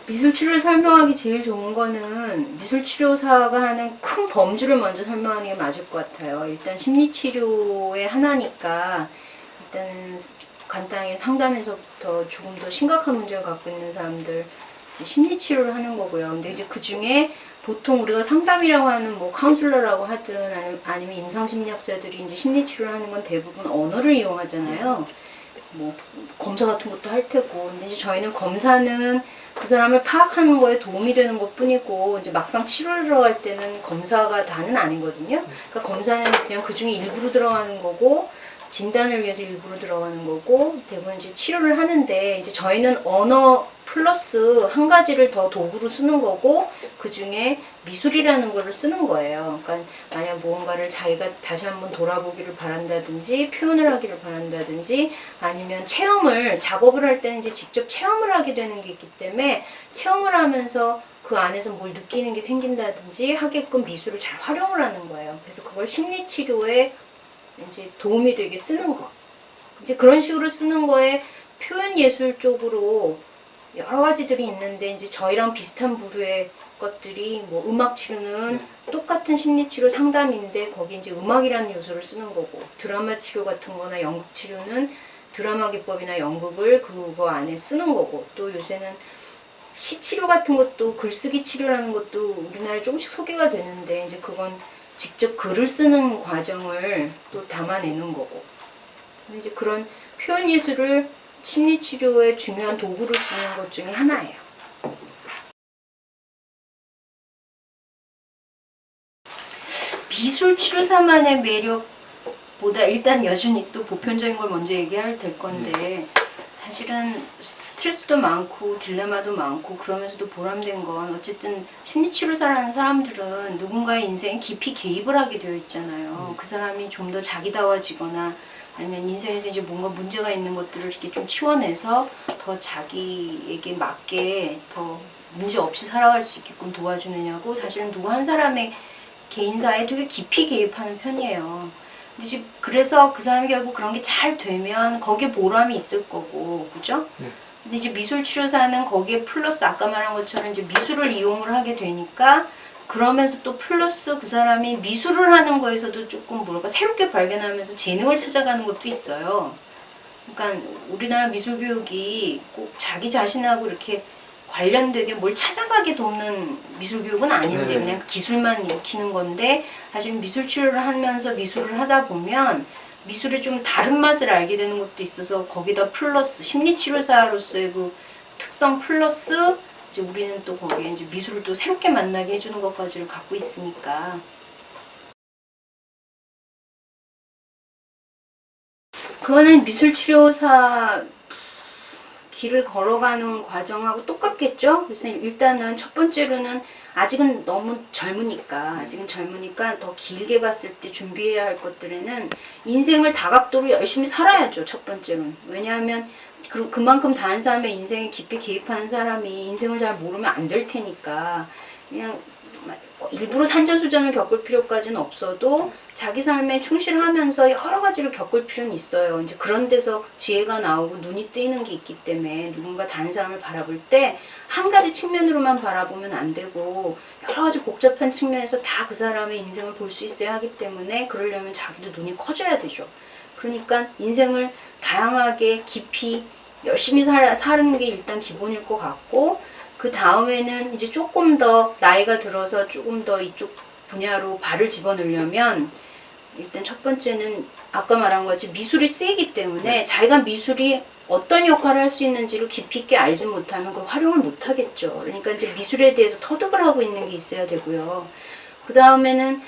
미술치료를 설명하기 제일 좋은 거는 미술치료사가 하는 큰 범주를 먼저 설명하는 게 맞을 것 같아요. 일단 심리치료의 하나니까 일단은 간단하게 상담에서부터 조금 더 심각한 문제를 갖고 있는 사람들 심리치료를 하는 거고요. 근데 이제 그 중에 보통 우리가 상담이라고 하는 뭐 카운슬러라고 하든 아니면 임상심리학자들이 이제 심리치료를 하는 건 대부분 언어를 이용하잖아요. 뭐 검사 같은 것도 할 테고. 근데 이제 저희는 검사는 그 사람을 파악하는 거에 도움이 되는 것 뿐이고, 이제 막상 치료를 들어갈 때는 검사가 다는 아니거든요. 그러니까 검사는 그냥 그 중에 일부로 들어가는 거고, 진단을 위해서 일부러 들어가는 거고, 대부분 이제 치료를 하는데, 이제 저희는 언어 플러스 한 가지를 더 도구로 쓰는 거고, 그 중에 미술이라는 거를 쓰는 거예요. 그러니까 만약 무언가를 자기가 다시 한번 돌아보기를 바란다든지, 표현을 하기를 바란다든지, 아니면 체험을, 작업을 할 때는 이제 직접 체험을 하게 되는 게 있기 때문에, 체험을 하면서 그 안에서 뭘 느끼는 게 생긴다든지 하게끔 미술을 잘 활용을 하는 거예요. 그래서 그걸 심리치료에 이제 도움이 되게 쓰는 거. 이제 그런 식으로 쓰는 거에 표현 예술 쪽으로 여러 가지들이 있는데, 이제 저희랑 비슷한 부류의 것들이 뭐 음악 치료는 똑같은 심리 치료 상담인데 거기 이제 음악이라는 요소를 쓰는 거고, 드라마 치료 같은 거나 연극 치료는 드라마 기법이나 연극을 그거 안에 쓰는 거고, 또 요새는 시 치료 같은 것도 글쓰기 치료라는 것도 우리나라에 조금씩 소개가 되는데, 이제 그건 직접 글을 쓰는 과정을 또 담아내는 거고, 이제 그런 표현 예술을 심리치료의 중요한 도구로 쓰는 것 중에 하나예요. 미술치료사만의 매력보다 일단 여전히 또 보편적인 걸 먼저 얘기해야 될 건데, 사실은 스트레스도 많고 딜레마도 많고 그러면서도 보람된 건 어쨌든 심리치료사라는 사람들은 누군가의 인생에 깊이 개입을 하게 되어 있잖아요. 그 사람이 좀 더 자기다워지거나 아니면 인생에서 이제 뭔가 문제가 있는 것들을 이렇게 좀 치워내서 더 자기에게 맞게 더 문제 없이 살아갈 수 있게끔 도와주느냐고, 사실은 누구 한 사람의 개인사에 되게 깊이 개입하는 편이에요. 근데 이제 그래서 그 사람이 결국 그런 게 잘 되면 거기에 보람이 있을 거고, 그죠? 네. 근데 이제 미술치료사는 거기에 플러스 아까 말한 것처럼 이제 미술을 이용을 하게 되니까, 그러면서 또 플러스 그 사람이 미술을 하는 거에서도 조금 뭐랄까 새롭게 발견하면서 재능을 찾아가는 것도 있어요. 그러니까 우리나라 미술교육이 꼭 자기 자신하고 이렇게 관련되게 뭘 찾아가게 돕는 미술교육은 아닌데, 그냥 기술만 익히는 건데, 사실 미술 치료를 하면서 미술을 하다 보면 미술의 좀 다른 맛을 알게 되는 것도 있어서, 거기다 플러스 심리치료사로서의 그 특성 플러스 이제 우리는 또 거기에 이제 미술을 또 새롭게 만나게 해주는 것까지를 갖고 있으니까. 그거는 미술치료사 길을 걸어가는 과정하고 똑같겠죠? 그래서 일단은 첫 번째로는 아직은 너무 젊으니까, 더 길게 봤을 때 준비해야 할 것들에는 인생을 다각도로 열심히 살아야죠, 첫 번째로는. 왜냐하면 그만큼 다른 사람의 인생에 깊이 개입하는 사람이 인생을 잘 모르면 안 될 테니까, 그냥 일부러 산전수전을 겪을 필요까지는 없어도 자기 삶에 충실하면서 여러 가지를 겪을 필요는 있어요. 이제 그런 데서 지혜가 나오고 눈이 뜨이는 게 있기 때문에, 누군가 다른 사람을 바라볼 때 한 가지 측면으로만 바라보면 안 되고 여러 가지 복잡한 측면에서 다 그 사람의 인생을 볼 수 있어야 하기 때문에, 그러려면 자기도 눈이 커져야 되죠. 그러니까 인생을 다양하게 깊이 열심히 사는 게 일단 기본일 것 같고, 그 다음에는 이제 조금 더 나이가 들어서 조금 더 이쪽 분야로 발을 집어넣으려면, 일단 첫 번째는 아까 말한 것처럼 미술이 쓰이기 때문에 자기가 미술이 어떤 역할을 할 수 있는지를 깊이 있게 알지 못하면 그걸 활용을 못 하겠죠. 그러니까 이제 미술에 대해서 터득을 하고 있는 게 있어야 되고요. 그 다음에는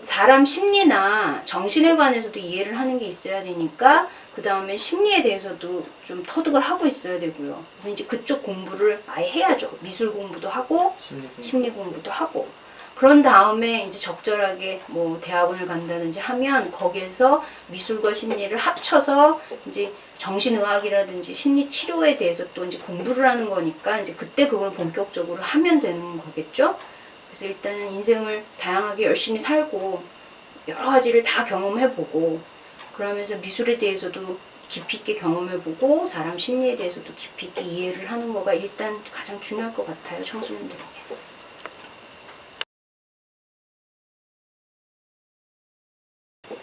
사람 심리나 정신에 관해서도 이해를 하는 게 있어야 되니까, 그 다음에 심리에 대해서도 좀 터득을 하고 있어야 되고요. 그래서 이제 그쪽 공부를 아예 해야죠. 미술 공부도 하고 심리 공부도 하고. 그런 다음에 이제 적절하게 뭐 대학원을 간다든지 하면 거기에서 미술과 심리를 합쳐서 이제 정신의학이라든지 심리 치료에 대해서 또 이제 공부를 하는 거니까, 이제 그때 그걸 본격적으로 하면 되는 거겠죠. 그래서 일단은 인생을 다양하게 열심히 살고 여러 가지를 다 경험해보고, 그러면서 미술에 대해서도 깊이 있게 경험해보고 사람 심리에 대해서도 깊이 있게 이해를 하는 거가 일단 가장 중요할 것 같아요. 청소년들에게.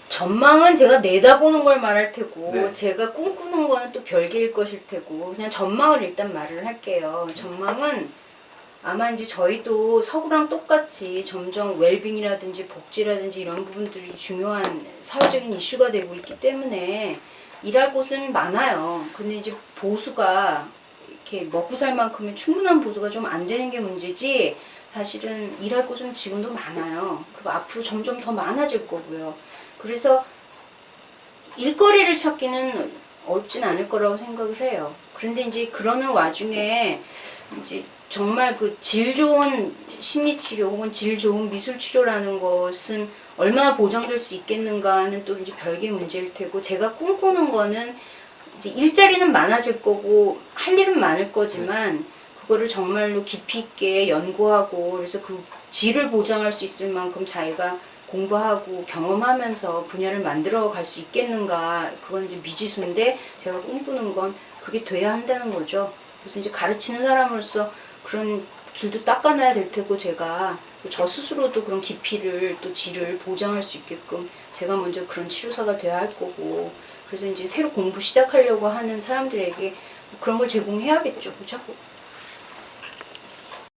전망은 제가 내다보는 걸 말할 테고 네. 제가 꿈꾸는 거는 또 별개일 것일 테고 그냥 전망을 일단 말을 할게요. 전망은 아마 이제 저희도 서구랑 똑같이 점점 웰빙이라든지 복지라든지 이런 부분들이 중요한 사회적인 이슈가 되고 있기 때문에 일할 곳은 많아요. 근데 이제 보수가 이렇게 먹고 살 만큼의 충분한 보수가 좀 안 되는 게 문제지 사실은 일할 곳은 지금도 많아요. 그리고 앞으로 점점 더 많아질 거고요. 그래서 일거리를 찾기는 어렵진 않을 거라고 생각을 해요. 그런데 이제 그러는 와중에 이제 정말 그 질 좋은 심리치료 혹은 질 좋은 미술치료라는 것은 얼마나 보장될 수 있겠는가는 또 이제 별개 문제일 테고 제가 꿈꾸는 거는 이제 일자리는 많아질 거고 할 일은 많을 거지만 그거를 정말로 깊이 있게 연구하고 그래서 그 질을 보장할 수 있을 만큼 자기가 공부하고 경험하면서 분야를 만들어 갈 수 있겠는가 그건 이제 미지수인데 제가 꿈꾸는 건 그게 돼야 한다는 거죠. 그래서 이제 가르치는 사람으로서 그런 길도 닦아놔야 될 테고 제가 저 스스로도 그런 깊이를 또 질을 보장할 수 있게끔 제가 먼저 그런 치료사가 돼야 할 거고 그래서 이제 새로 공부 시작하려고 하는 사람들에게 그런 걸 제공해야겠죠. 그죠?